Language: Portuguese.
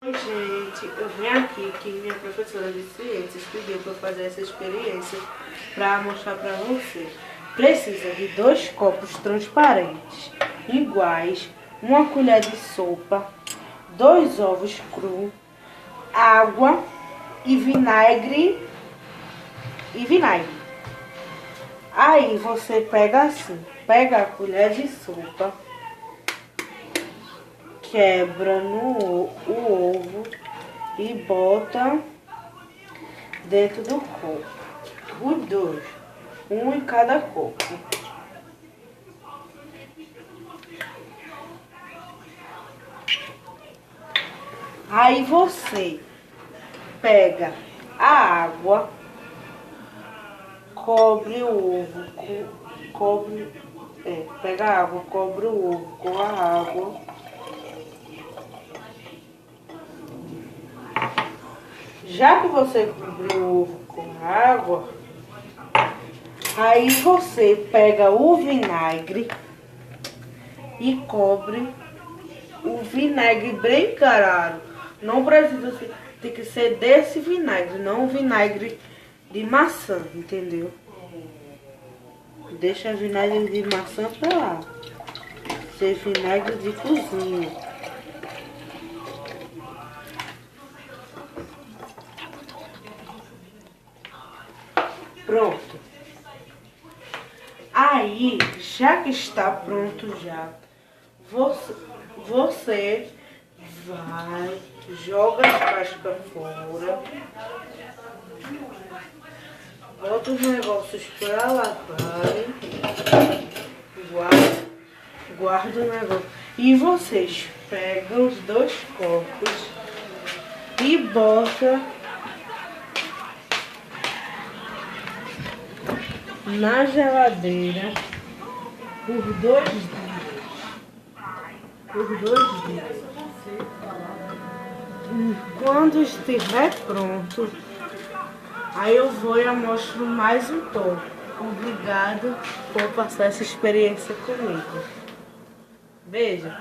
Oi, gente, eu vim aqui que minha professora de ciências pediu para eu fazer essa experiência para mostrar para você. Precisa de 2 copos transparentes, iguais, 1 colher de sopa, 2 ovos crus, água e vinagre. Aí você pega assim, pega a colher de sopa, quebra o ovo e bota dentro do copo. Os 2, um em cada copo. Aí você pega a água, cobre o ovo, pega a água, cobre o ovo com a água. Já que você cobriu o ovo com a água, aí você pega o vinagre e cobre o vinagre bem claro. Não precisa ser, tem que ser desse vinagre, não o vinagre de maçã, entendeu? Deixa vinagre de maçã pra lá. Ser vinagre de cozinha. Pronto. Aí, já que está pronto já, você vai, joga as cascas fora, bota os negócios pra lavar, guarda o negócio. E vocês pegam os 2 copos e bota na geladeira por 2 dias. Quando estiver pronto, aí eu vou e mostro mais um pouco. Obrigada por passar essa experiência comigo. Beijo.